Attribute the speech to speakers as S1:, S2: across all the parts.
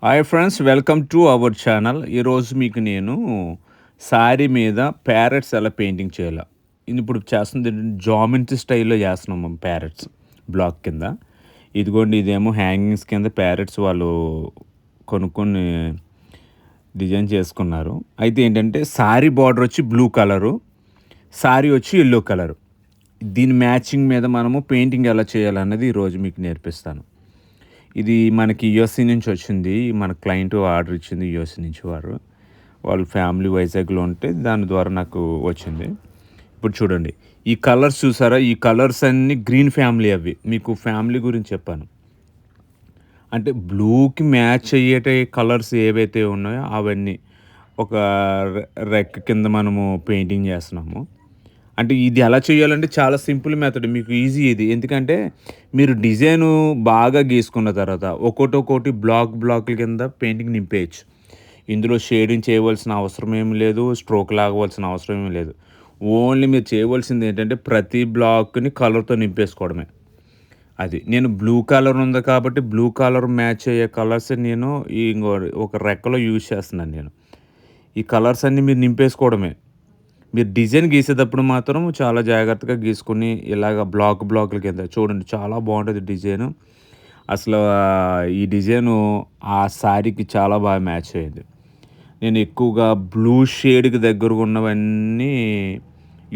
S1: Hi friends, welcome to our channel. ఈరోజు మీకు నేను శారీ మీద ప్యారెట్స్ ఎలా పెయింటింగ్ చేయాలో ఇది ఇప్పుడు చేస్తుంది ఏంటంటే జామెంట్రీ స్టైల్లో చేస్తున్నాం మనం ప్యారెట్స్ బ్లాక్ కింద. ఇదిగోండి, ఇదేమో హ్యాంగింగ్స్ కింద ప్యారెట్స్ వాళ్ళు కొనుక్కొని డిజైన్ చేసుకున్నారు. అయితే ఏంటంటే శారీ బార్డర్ వచ్చి బ్లూ కలరు, శారీ వచ్చి ఎల్లో కలరు. దీని మ్యాచింగ్ మీద మనము పెయింటింగ్ ఎలా చేయాలన్నది ఈరోజు మీకు నేర్పిస్తాను. ఇది మనకి యూఎస్ఏ నుంచి వచ్చింది. మన క్లయింట్ ఆర్డర్ ఇచ్చింది యూఎస్ఏ నుంచి వాళ్ళ ఫ్యామిలీ వైజాగ్‌లో ఉంటే దాని ద్వారా నాకు వచ్చింది. ఇప్పుడు చూడండి, ఈ కలర్స్ చూసారా? ఈ కలర్స్ అన్నీ గ్రీన్ ఫ్యామిలీ అవి. మీకు ఫ్యామిలీ గురించి చెప్పాను. అంటే బ్లూకి మ్యాచ్ అయ్యేటి కలర్స్ ఏవైతే ఉన్నాయో అవన్నీ ఒక రెక్క కింద మనము పెయింటింగ్ చేస్తున్నాము. అంటే ఇది ఎలా చేయాలంటే చాలా సింపుల్ మెథడ్. మీకు ఈజీ ఇది. ఎందుకంటే మీరు డిజైను బాగా గీసుకున్న తర్వాత ఒక్కోటి బ్లాకుల కింద పెయింటింగ్ నింపేయచ్చు. ఇందులో షేడింగ్ చేయవలసిన అవసరం ఏమి లేదు. స్ట్రోక్ లాగవలసిన అవసరం ఏమి లేదు. ఓన్లీ మీరు చేయవలసింది ఏంటంటే ప్రతి బ్లాక్‌ని కలర్‌తో నింపేసుకోవడమే. అది. నేను బ్లూ కలర్ ఉంది కాబట్టి బ్లూ కలర్ మ్యాచ్ అయ్యే కలర్స్ నేను ఇంగో ఒక రెక్కలో యూజ్ చేస్తున్నాను నేను. ఈ కలర్స్ అన్నీ మీరు నింపేసుకోవడమే. మీరు డిజైన్ గీసేటప్పుడు మాత్రం చాలా జాగ్రత్తగా గీసుకొని ఇలాగ బ్లాకుల కింద చూడండి, చాలా బాగుంటుంది డిజైను. అసలు ఈ డిజైను ఆ శారీకి చాలా బాగా మ్యాచ్ అయ్యింది. నేను ఎక్కువగా బ్లూ షేడ్‌కి దగ్గరగా ఉన్నవన్నీ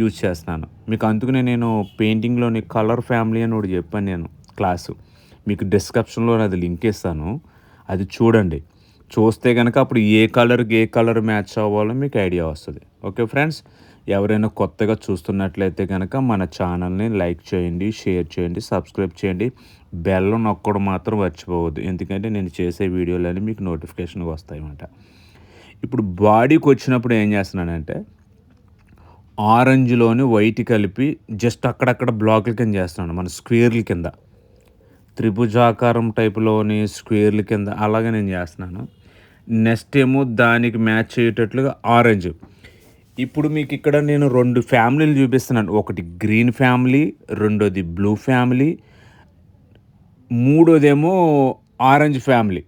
S1: యూజ్ చేస్తున్నాను. మీకు అందుకనే నేను పెయింటింగ్‌లోని కలర్ ఫ్యామిలీ అని ఒకటి చెప్పాను నేను క్లాసు. మీకు డిస్క్రిప్షన్‌లో అది లింక్ ఇస్తాను. అది చూడండి. చూస్తే గనక అప్పుడు ఏ కలర్ మ్యాచ్ అవ్వాలో మీకు ఐడియా వస్తది. Okay friends. ఎవరైనా కొత్తగా చూస్తున్నట్లయితే గనక మన ఛానల్‌ని లైక్ చేయండి, షేర్ చేయండి, సబ్స్క్రైబ్ చేయండి. బెల్ నొక్కడం మాత్రం మర్చిపోవద్దు. ఎందుకంటే నేను చేసే వీడియోలన్నీ మీకు నోటిఫికేషన్‌గా వస్తాయన్నమాట. ఇప్పుడు బాడీకొచ్చినప్పుడు ఏం చేస్తున్నానంటే ఆరెంజ్‌లోని వైట్ కలిపి జస్ట్ అక్కడక్కడ బ్లాకుల కింద చేస్తున్నాను. మన స్క్వేర్‌ల కింద. త్రిభుజాకారం టైప్‌లోని స్క్వేర్‌ల కింద అలాగే నేను చేస్తున్నాను. నెక్స్ట్ ఏమో దానికి మ్యాచ్ అయ్యేటట్లుగా ఆరెంజ్. ఇప్పుడు మీకు ఇక్కడ నేను 2 ఫ్యామిలీలు చూపిస్తున్నాను. ఒకటి గ్రీన్ ఫ్యామిలీ, రెండోది బ్లూ ఫ్యామిలీ, మూడోదేమో ఆరెంజ్ ఫ్యామిలీ.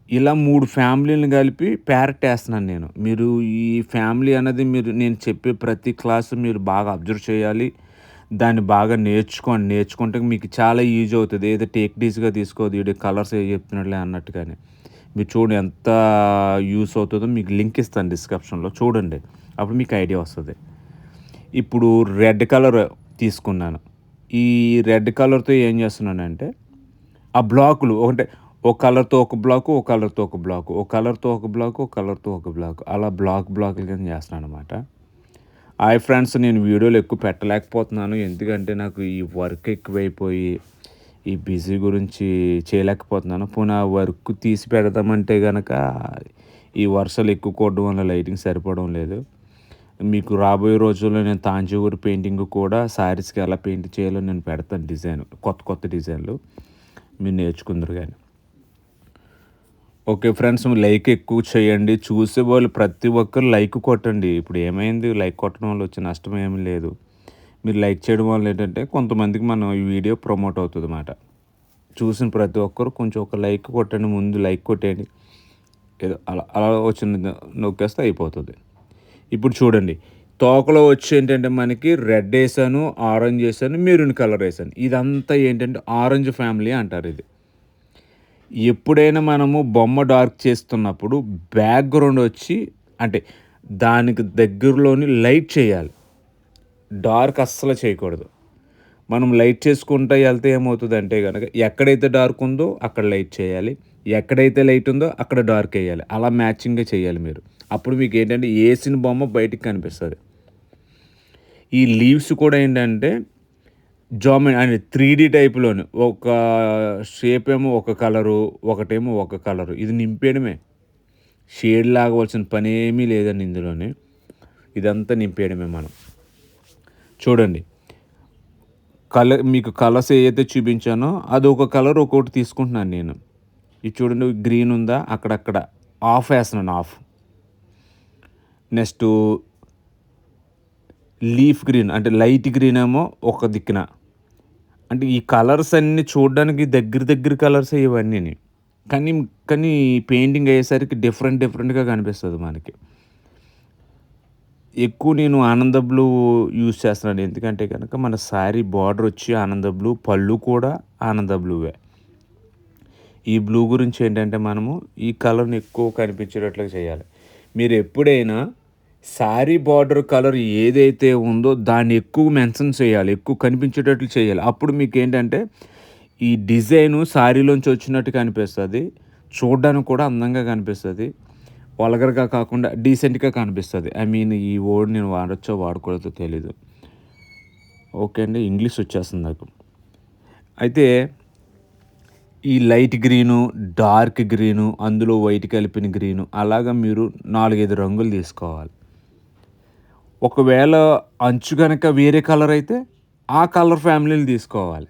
S1: ఇలా 3 ఫ్యామిలీలను కలిపి ప్యారెట్ ఏస్తున్నాను నేను. మీరు ఈ ఫ్యామిలీ అన్నది నేను చెప్పే ప్రతి క్లాసు మీరు బాగా అబ్జర్వ్ చేయాలి. దాన్ని బాగా నేర్చుకోండి. నేర్చుకుంటే మీకు చాలా ఈజీ అవుతది. ఏదో టేక్ ఇట్ ఈజీగా తీసుకోవద్దు. ఈడు కలర్స్ ఏయో చెప్తున్నాడులే అన్నట్టుగానే. మీరు చూడండి ఎంత యూజ్ అవుతదో మీకు లింక్ ఇస్తాను డిస్క్రిప్షన్‌లో చూడండి. అప్పుడు మీకు ఐడియా వస్తది. ఇప్పుడు రెడ్ కలర్ తీసుకున్నాను. ఈ రెడ్ కలర్‌తో ఏం చేస్తున్నానంటే ఆ బ్లాకులు అంటే ఒక కలర్‌తో ఒక బ్లాకు, ఒక కలర్‌తో ఒక బ్లాకు, ఒక కలర్‌తో ఒక బ్లాకు, ఒక కలర్‌తో ఒక బ్లాకు అలా బ్లాకుల కింద చేస్తున్నాననమాట. హాయ్ ఫ్రెండ్స్, నేను వీడియోలు ఎక్కువ పెట్టలేకపోతున్నాను. ఎందుకంటే నాకు ఈ వర్క్ ఎక్కువైపోయి ఈ బిజీ గురించి చేయలేకపోతున్నాను. పోనీ ఆ వర్క్ తీసి పెడదామంటే గనక ఈ వర్షాలు ఎక్కువ కొట్టడం వల్ల లైటింగ్ సరిపోవడం లేదు. మీకు రాబోయే రోజుల్లో నేను తాంజూర్ పెయింటింగ్ కూడా శారీస్‌కి ఎలా పెయింట్ చేయాలో నేను పెడతాను డిజైన్. కొత్త డిజైన్‌లు మీరు నేర్చుకుందురు గాని. ఓకే ఫ్రెండ్స్, లైక్ ఎక్కువ చేయండి. చూసేవాళ్ళు ప్రతి ఒక్కరు లైక్ కొట్టండి. ఇప్పుడు ఏమైంది, లైక్ కొట్టడం వల్ల వచ్చే నష్టం ఏమీ లేదు. మీరు లైక్ చేయడం వల్ల ఏంటంటే కొంతమందికి మనం ఈ వీడియో ప్రమోట్ అవుతుందన్నమాట. చూసిన ప్రతి ఒక్కరు కొంచెం ఒక లైక్ కొట్టండి. ముందు లైక్ కొట్టేయండి. ఏదో అలా వచ్చిన నొక్కేస్తే అయిపోతుంది. ఇప్పుడు చూడండి, తోకలో వచ్చి ఏంటంటే మనకి రెడ్ ఏసాను, ఆరెంజ్ ఏసాను, మెరూన్ కలర్ ఏసాను. ఇదంతా ఏంటంటే ఆరెంజ్ ఫ్యామిలీ అంటారు ఇది. ఎప్పుడైనా మనము బొమ్మ డార్క్ చేస్తున్నప్పుడు బ్యాక్‌గ్రౌండ్ వచ్చి అంటే దానికి దగ్గరలోని లైట్ చేయాలి. డార్క్ అస్సలు చేయకూడదు. మనం లైట్ చేసుకుంటా ఎళ్తే ఏమవుతదంటే గనక ఎక్కడైతే డార్క్ ఉందో అక్కడ లైట్ చేయాలి. ఎక్కడైతే లైట్ ఉందో అక్కడ డార్క్ ఎయ్యాలి. అలా మ్యాచింగ్‌గా చేయాలి మీరు. అప్పుడు మీకేంటంటే ఏసిన బొమ్మ బయటికి కనిపిస్తది. ఈ లీవ్స్ కూడా ఏంటంటే అంటే 3 టైప్‌లోను ఒక షేప్ ఏమో ఒక కలరు, ఒకటేమో ఒక కలరు. ఇది నింపేయడమే. షేడ్ లాగవలసిన పనేమీ లేదండి ఇందులోని. ఇదంతా నింపేయడమే మనం. చూడండి, మీకు కలర్స్ ఏయైతే చూపించానో అదొక కలర్ ఒక్కోటి తీసుకుంటున్నాను నేను. ఇది చూడండి, గ్రీన్ ఉందా అక్కడక్కడ హాఫ్ ఏస్తున్నాను హాఫ్. నెక్స్టు లీఫ్ గ్రీన్ అంటే లైట్ గ్రీన్ ఏమో ఒక దిక్కున. అంటే ఈ కలర్స్ అన్నీ చూడడానికి దగ్గర కలర్సే ఇవన్నీని. కానీ కానీ పెయింటింగ్ అయ్యేసరికి డిఫరెంట్‌గా కనిపిస్తది మనకి. ఎక్కువ నేను ఆనంద బ్లూ యూజ్ చేస్తున్నాను. ఎందుకంటే గనక మన శారీ బార్డరొచ్చి ఆనంద బ్లూ, పళ్ళు కూడా ఆనంద బ్లూవే. ఈ బ్లూ గురించి ఏంటంటే మనము ఈ కలర్‌ని ఎక్కువ కనిపించేటట్లుగా చేయాలి. మీరెప్పుడైనా శారీ బార్డర్ కలర్ ఏదైతే ఉందో దాన్ని ఎక్కువ మెన్షన్ చేయాలి. ఎక్కువ కనిపించేటట్లు చేయాలి. అప్పుడు మీకేంటంటే ఈ డిజైను శారీలోంచి వచ్చినట్టు కనిపిస్తది. చూడ్డానికి కూడా అందంగా కనిపిస్తది. వల్గర్‌గా కాకుండా డీసెంట్‌గా కనిపిస్తది. ఐ మీన్ ఈ వర్డ్ నేను వాడొచ్చో వాడకూడదో తెలీదు. ఓకే అండి. ఇంగ్లీష్ వచ్చేస్తుంది నాకు. అయితే ఈ లైట్ గ్రీను, డార్క్ గ్రీను, అందులో వైట్ కలిపిన గ్రీను అలాగా మీరు 4, 5 రంగులు తీసుకోవాలి. ఒకవేళ అంచు గనక వేరే కలర్ అయితే ఆ కలర్ ఫ్యామిలీలు తీసుకోవాలి.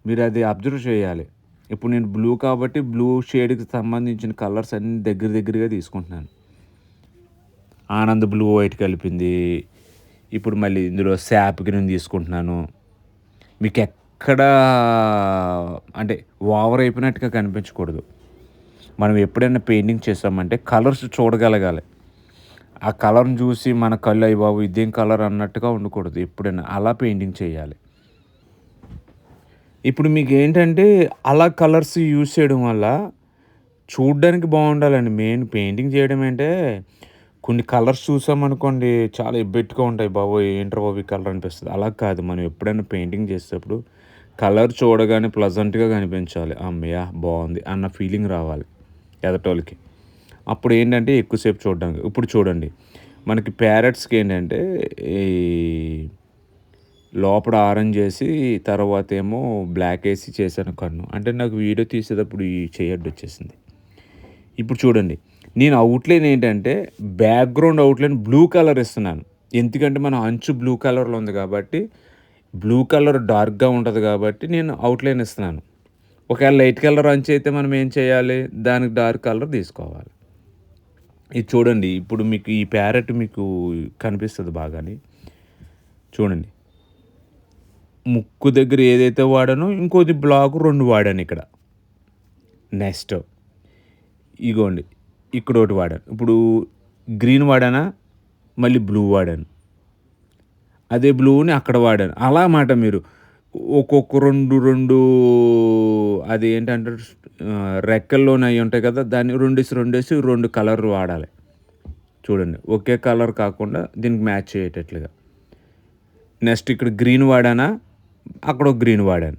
S1: మీరది అబ్జర్వ్ చేయాలి. ఇప్పుడు నేను బ్లూ కాబట్టి బ్లూ షేడ్‌కి సంబంధించిన కలర్స్ అన్నీ దగ్గరగా తీసుకుంటున్నాను. ఆనంద్ బ్లూ వైట్ కలిపింది. ఇప్పుడు మళ్ళీ ఇందులో శాప్ గ్రీన్ తీసుకుంటున్నాను. మీకెక్కడా అంటే ఓవర్ అయిపోయినట్టుగా కనిపించకూడదు. మనం ఎప్పుడైనా పెయింటింగ్ చేసామంటే కలర్స్ చూడగలగాలి. ఆ కలర్‌ని చూసి మన కళ్ళు అయ్య బాబోయ్! ఇదేం కలర్ అన్నట్టుగా ఉండకూడదు ఎప్పుడైనా. అలా పెయింటింగ్ చేయాలి. ఇప్పుడు మీకేంటంటే అలా కలర్స్ యూజ్ చేయడం వల్ల చూడ్డానికి బావుండాలండి. మెయిన్ పెయింటింగ్ చేయడం అంటే కొన్ని కలర్స్ చూసామనుకోండి చాలా ఎబ్బెట్టుగా ఉంటాయి. బాబోయ్! ఏంట్రా బాబు ఈ కలర్ అనిపిస్తది. అలా కాదు మనం ఎప్పుడైనా పెయింటింగ్ చేసేటప్పుడు కలర్ చూడగానే ప్లెజెంట్‌గా కనిపించాలి. హమ్మయ్య! బావుంది అన్న ఫీలింగ్ రావాలి ఎదటోళ్ళకి. అప్పుడేంటంటే ఎక్కువ సేపు చూడడానికి. ఇప్పుడు చూడండి మనకి ప్యారట్స్‌కేంటంటే ఈ లోపల ఆరెంజ్ ఏసి తర్వాతేమో బ్లాకేసి చేశాను కన్ను. అంటే నాకు వీడియో తీసేటప్పుడు ఈ చెయ్యి అడ్డొచ్చేసింది. ఇప్పుడు చూడండి. నేను ఔట్‌లైన్ ఏంటంటే బ్యాక్‌గ్రౌండ్ ఔట్‌లైన్ బ్లూ కలర్ ఇస్తున్నాను. ఎందుకంటే మన అంచు బ్లూ కలర్‌లో ఉంది కాబట్టి, బ్లూ కలర్ డార్క్‌గా ఉంటది కాబట్టి నేను ఔట్‌లైన్ ఇస్తున్నాను. ఒకవేళ లైట్ కలర్ అంచు అయితే మనం ఏం చేయాలి? దానికి డార్క్ కలర్ తీసుకోవాలి. ఇది చూడండి. ఇప్పుడు మీకు ఈ ప్యారెట్ మీకు కనిపిస్తది బాగానే. చూడండి. ముక్కు దగ్గర ఏదైతే వాడానో ఇంకోటి బ్లాక్ 2 వాడానిక్కడ. నెక్స్ట్ ఇగోండి. ఇక్కడోటి వాడాను. ఇప్పుడు గ్రీన్ వాడానా, మళ్ళీ బ్లూ వాడాను. అదే బ్లూని అక్కడ వాడాను. అలా మాట మీరు ఒక్కొక్క 2 అదేంటంటారు రెక్కల్లోని అయి ఉంటాయి కదా! దాన్ని 2 కలర్లు వాడాలి. చూడండి. ఒకే కలర్ కాకుండా దీనికి మ్యాచ్ అయ్యేటట్లుగా. నెక్స్ట్ ఇక్కడ గ్రీన్ వాడానా, అక్కడ ఒక గ్రీన్ వాడాను.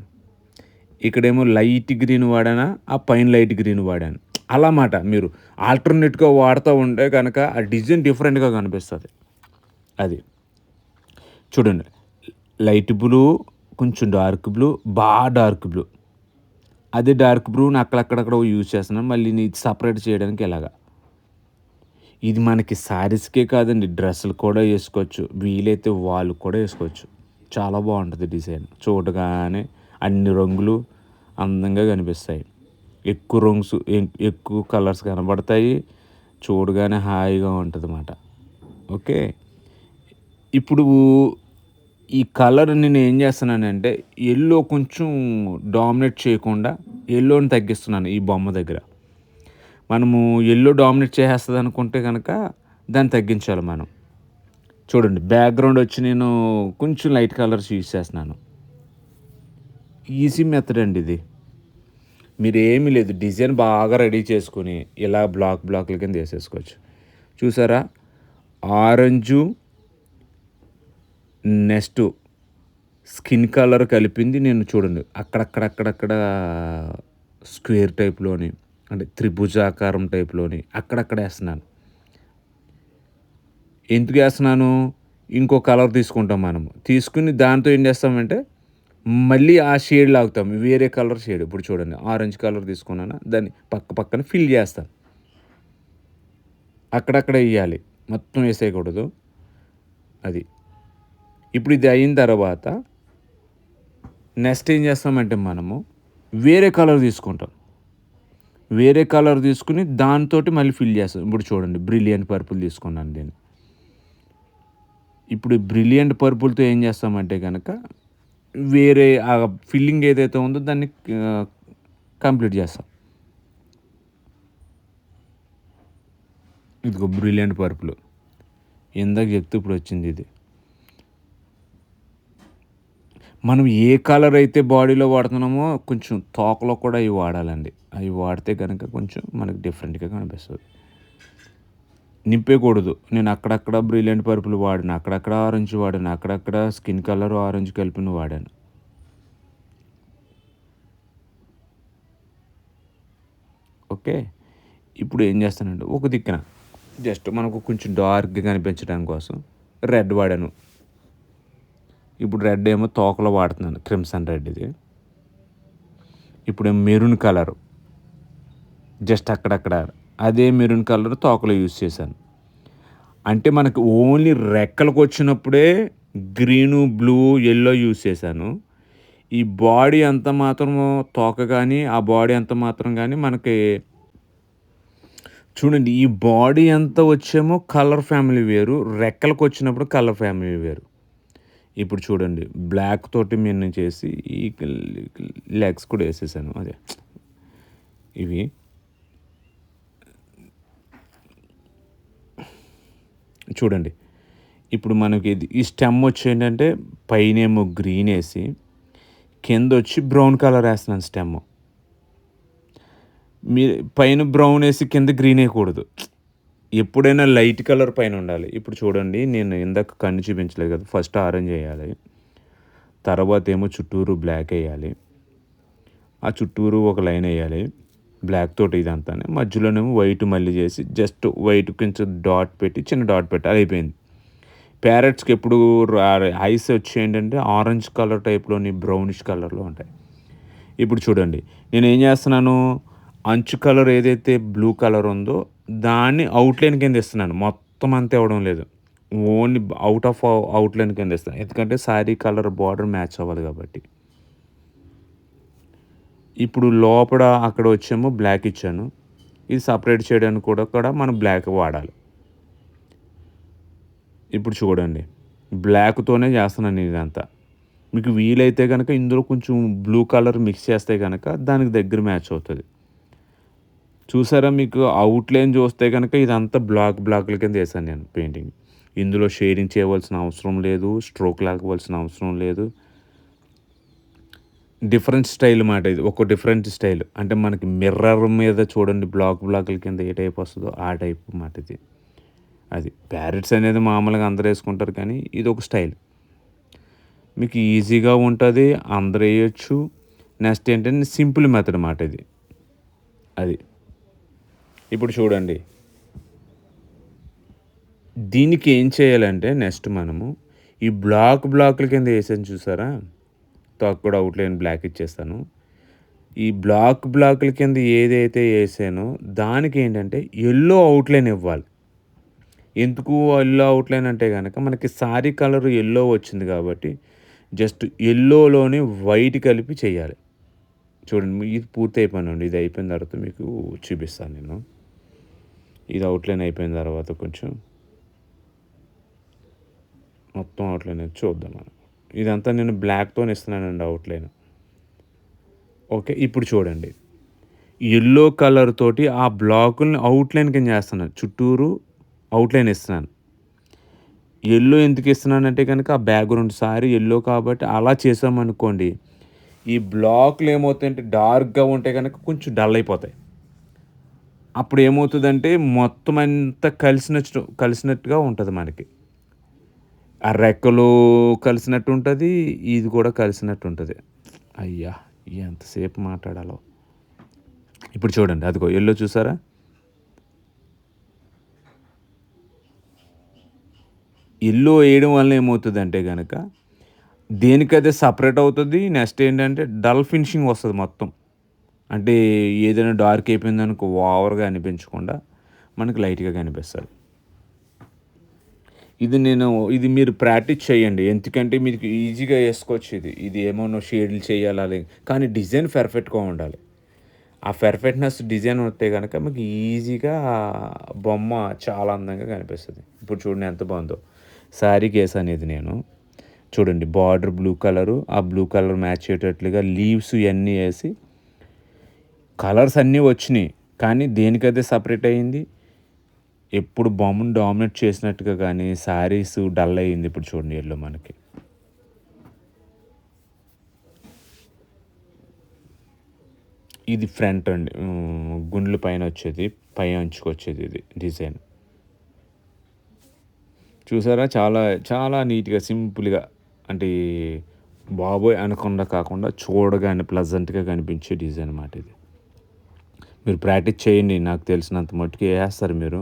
S1: ఇక్కడేమో లైట్ గ్రీన్ వాడానా, ఆ పైన లైట్ గ్రీన్ వాడాను. అలా మాట మీరు ఆల్టర్‌నేట్‌గా వాడతా ఉంటే గనక ఆ డిజైన్ డిఫరెంట్‌గా కనిపిస్తది. అది. చూడండి. లైట్ బ్లూ, కొంచెం డార్క్ బ్లూ, డార్క్ బ్లూ. అదే డార్క్ బ్లూని అక్కడక్కడక్కడ యూజ్ చేస్తున్నాను. మళ్ళీ ఇది సెపరేట్ చేయడానికి ఇలాగా. ఇది మనకి శారీస్‌కే కాదండి డ్రెస్సులు కూడా ఏసుకోవచ్చు. వీలైతే వాళ్ళకి కూడా ఏసుకోవచ్చు. చాలా బావుంటది డిజైన్. చూడగానే అన్ని రంగులు అందంగా కనిపిస్తాయి. ఎక్కువ రంగ్స్ ఎక్కువ కలర్స్ కనబడతాయి. చూడగానే హాయిగా ఉంటదన్నమాట. ఓకే. ఇప్పుడు ఈ కలర్ నేనేం చేస్తున్నానంటే యెల్లో కొంచెం డామినేట్ చేయకుండా యెల్లోని తగ్గిస్తున్నాను ఈ బొమ్మ దగ్గర. మనము యెల్లో డామినేట్ చేసేస్తదనుకుంటే గనక దాన్ని తగ్గించాలి మనం. చూడండి బ్యాక్‌గ్రౌండ్ వచ్చి నేను కొంచెం లైట్ కలర్స్ యూజ్ చేస్తున్నాను. ఈజీ మెథడ్ అండి ఇది. మీరేమీ లేదు డిజైన్ బాగా రెడీ చేసుకొని ఇలా బ్లాకుల కింద ఏసేసుకోవచ్చు. చూసారా? ఆరెంజు నెక్స్ట్ స్కిన్ కలర్ కలిపింది నేను చూడండి అక్కడక్కడ స్క్వేర్ టైప్‌లోని అంటే త్రిభుజాకారం టైప్‌లోని అక్కడక్కడ ఏస్తున్నాను. ఎందుకేస్తున్నాను? ఇంకో కలర్ తీసుకుంటాం మనము. తీసుకొని దాంతో ఏం చేస్తామంటే మళ్ళీ ఆ షేడ్ లాగుతాం. వేరే కలర్ షేడ్. ఇప్పుడు చూడండి ఆరెంజ్ కలర్ తీసుకున్నానా దాన్ని పక్కన ఫిల్ చేస్తాను. అక్కడక్కడ ఎయ్యాలి. మొత్తం ఏసేయకూడదు. అది. ఇప్పుడు ఇది అయిన తర్వాత నెక్స్ట్ ఏం చేస్తామంటే మనము వేరే కలర్ తీసుకుంటాం. వేరే కలర్ తీసుకొని దాంతోటి మళ్ళీ ఫిల్ చేస్తాం. ఇప్పుడు చూడండి బ్రిలియంట్ పర్పుల్ తీసుకున్నాను నేను. ఇప్పుడు బ్రిలియంట్ పర్పుల్‌తో ఏం చేస్తామంటే గనక వేరే ఫిల్లింగ్ ఏదైతే ఉందో దాన్ని ఆహ్, కంప్లీట్ చేస్తాం. ఇదిగో బ్రిలియంట్ పర్పుల్. ఇందాక చెప్తే ఇప్పుడు వచ్చింది ఇది. మనం ఏ కలర్ అయితే బాడీలో వాడుతున్నామో కొంచెం తోకలో కూడా అవి వాడాలండి. అవి వాడితే గనక కొంచెం మనకు డిఫరెంట్‌గా కనిపిస్తది. నింపేయకూడదు. నేను అక్కడక్కడ బ్రిలియంట్ పర్పుల్ వాడాను. అక్కడక్కడ ఆరెంజ్ వాడాను. అక్కడక్కడ స్కిన్ కలర్ ఆరెంజ్ కలిపిన వాడాను. ఓకే. ఇప్పుడు ఏం చేస్తానంటే ఒక దిక్కున జస్ట్ మనకు కొంచెం డార్క్‌గా కనిపించడం కోసం రెడ్ వాడాను. ఇప్పుడు రెడ్ ఏమో తోకలో వాడుతున్నాను. క్రిమ్సన్ రెడ్ ఇది. ఇప్పుడేమో మెరూన్ కలరు. జస్ట్ అక్కడక్కడ. అదే మెరూన్ కలర్ తోకలో యూజ్ చేశాను. అంటే మనకు ఓన్లీ రెక్కలకొచ్చినప్పుడే గ్రీను, బ్లూ, యెల్లో యూజ్ చేశాను. ఈ బాడీ అంత మాత్రము తోక గాని, ఆ బాడీ అంత మాత్రం గాని మనకి చూడండి ఈ బాడీ అంతా వచ్చేమో కలర్ ఫ్యామిలీ వేరు. రెక్కలకొచ్చినప్పుడు కలర్ ఫ్యామిలీ వేరు. ఇప్పుడు చూడండి బ్లాక్ తోటి నేను చేసి ఈ లెగ్స్ కూడా ఏసేసాను. అదే ఇవి చూడండి. ఇప్పుడు మనకి ఇది ఈ స్టెమ్ వచ్చి ఏంటంటే పైనేమో గ్రీన్ ఏసి, కిందొచ్చి బ్రౌన్ కలర్ ఏస్తున్నాను స్టెమ్. మీరు పైన బ్రౌన్ ఏసి కింద గ్రీన్ ఏయకూడదు. ఎప్పుడైనా లైట్ కలర్ పైన ఉండాలి. ఇప్పుడు చూడండి నేను ఇందాక కన్ను చూపించలేదు కదా! ఫస్ట్ ఆరెంజ్ ఎయాలి. తర్వాత ఏమో చుట్టూరు బ్లాక్ ఎయాలి. ఆ చుట్టూరు ఒక లైన్ ఎయాలి. బ్లాక్ తోటి ఇదంతానే. మధ్యలోనేమో వైట్ మళ్ళీ చేసి జస్ట్ వైట్ కొంచెం డాట్ పెట్టి చిన్న డాట్ పెట్టాలి అయిపోయింది. ప్యారెట్స్‌కి ఎప్పుడు ఐస్ వచ్చి ఏంటంటే ఆరెంజ్ కలర్ టైప్‌లోని బ్రౌనిష్ కలర్‌లో ఉంటాయి. ఇప్పుడు చూడండి నేనేం చేస్తున్నాను అంచు కలర్ ఏదైతే బ్లూ కలర్ ఉందో దాన్ని అవుట్‌లైన్ కింద ఇస్తున్నాను. మొత్తం అంతా ఇవ్వడం లేదు. ఓన్లీ అవుట్‌లైన్ కింద ఇస్తాను. ఎందుకంటే శారీ కలర్ బార్డర్ మ్యాచ్ అవ్వాలి కాబట్టి. ఇప్పుడు లోపల అక్కడ వచ్చేమో బ్లాక్ ఇచ్చాను. ఇది సెపరేట్ చేయడానికి కూడా మనం బ్లాక్ వాడాలి. ఇప్పుడు చూడండి బ్లాక్‌తోనే చేస్తున్నాను ఇదంతా. మీకు వీలైతే గనక ఇందులో కొంచెం బ్లూ కలర్ మిక్స్ చేస్తే గనక దానికి దగ్గర మ్యాచ్ అవుతది. చూసారా మీకు అవుట్‌లైన్ చూస్తే గనక ఇదంతా బ్లాకుల కింద ఏసాను నేను పెయింటింగ్. ఇందులో షేడింగ్ చేయవలసిన అవసరం లేదు. స్ట్రోక్ లాగవలసిన అవసరం లేదు. డిఫరెంట్ స్టైల్ మాట ఇది. ఒక డిఫరెంట్ స్టైల్. అంటే మనకి మిర్రర్ మీద చూడండి బ్లాకుల కింద ఏ టైప్ వస్తదో ఆ టైప్ మాట ఇది. అది. ప్యారెట్స్ అనేది మామూలుగా అందరూ ఏసుకుంటారు కానీ ఇదొక స్టైల్. మీకు ఈజీగా ఉంటది. అందరూ ఎయొచ్చు. నెక్స్ట్ ఏంటంటే సింపుల్ మెథడ్ మాట ఇది. అది. ఇప్పుడు చూడండి. దీనికి ఏం చేయాలంటే నెక్స్ట్ మనము ఈ బ్లాకుల కింద ఏసాను చూసారా? తోక కూడా అవుట్‌లైన్ బ్లాక్ ఇచ్చేస్తాను. ఈ బ్లాకుల కింద ఏదైతే ఏసానో దానికేంటంటే యెల్లో అవుట్‌లైన్ ఇవ్వాలి. ఎందుకు యెల్లో అవుట్‌లైన్ అంటే గనక మనకి సారీ కలర్ యెల్లో వచ్చింది కాబట్టి జస్ట్ యెల్లోలోని వైట్ కలిపి చేయాలి. చూడండి ఇది పూర్తి అయిపోయినండి. ఇది అయిపోయిన తర్వాత మీకు చూపిస్తాను నేను. ఇది అవుట్‌లైన్ అయిపోయిన తర్వాత కొంచెం మొత్తం అవుట్‌లైన్ అనేది చూద్దాం మనం. ఇదంతా నేను బ్లాక్‌తోని ఇస్తున్నానండి అవుట్‌లైన్. ఓకే. ఇప్పుడు చూడండి. యెల్లో కలర్ తోటి ఆ బ్లాకుల్ని అవుట్‌లైన్ కింద చేస్తున్నాను. చుట్టూరు అవుట్‌లైన్ ఇస్తున్నాను. యెల్లో ఎందుకు ఇస్తున్నానంటే గనక ఆ బ్యాక్‌గ్రౌండ్ సారీ యెల్లో కాబట్టి అలా చేసామనుకోండి. ఈ బ్లాక్‌లు ఏమవుతాయంటే డార్క్‌గా ఉంటే గనక కొంచెం డల్ అయిపోతాయి. అప్పుడు ఏమవుతదంటే మొత్తం అంతా కలిసినట్టుగా ఉంటది మనకి. ఆ రెక్కలు కలిసినట్టు ఉంటది. ఇది కూడా కలిసినట్టు ఉంటది. అయ్యా! ఎంతసేపు మాట్లాడాలో. ఇప్పుడు చూడండి అదిగో యెల్లో చూసారా? యెల్లో ఎయడం వల్ల ఏమవుతదంటే గనక దేనికదే సెపరేట్ అవుతది. నెక్స్ట్ ఏంటంటే డల్ ఫినిషింగ్ వస్తది మొత్తం. అంటే ఏదైనా డార్క్ అయిపోయిందనుకో ఓవర్‌గా అనిపించకుండా మనకి లైట్‌గా కనిపిస్తది. ఇది మీరు ప్రాక్టీస్ చేయండి. ఎందుకంటే మీకు ఈజీగా ఏసుకోవచ్చు ఇది. ఇది ఏమన్నా షేడ్‌లు చేయాలా కానీ డిజైన్ పర్ఫెక్ట్‌గా ఉండాలి. ఆ పర్ఫెక్ట్‌నెస్ డిజైన్ ఉంటే గనక మీకు ఈజీగా బొమ్మ చాలా అందంగా కనిపిస్తది. ఇప్పుడు చూడండి ఎంత బావుందో. శారీకేసాను ఇది నేను. చూడండి బార్డర్ బ్లూ కలరు, ఆ బ్లూ కలర్ మ్యాచ్ అయ్యేటట్లుగా లీవ్స్ ఇయన్నీ ఏసి కలర్స్ అన్నీ వచ్చినియి. కానీ దేనికదే సెపరేట్ అయింది. ఎప్పుడు బొమ్మను డామినేట్ చేసినట్టుగా గానీ శారీస్ డల్ అయింది. ఇప్పుడు చూడండి యెల్లో మనకి. ఇది ఫ్రంట్ అండి. గుండ్లు పైనొచ్చేది. పై అంచుకొచ్చేది ఇది డిజైన్. చూసారా? చాలా చాలా నీట్‌గా సింపుల్‌గా అంటే బాబోయ్! అనకుండా కాకుండా చూడగానే ప్లెజెంట్‌గా కనిపించే డిజైన్ మాట ఇది. మీరు ప్రాక్టీస్ చేయండి. నాకు తెలిసినంత మట్టుకు ఏసేస్తారు మీరు.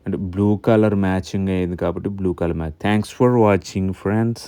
S1: అంటే బ్లూ కలర్ మ్యాచింగ్ అయింది కాబట్టి blue colour match. Thanks for watching friends.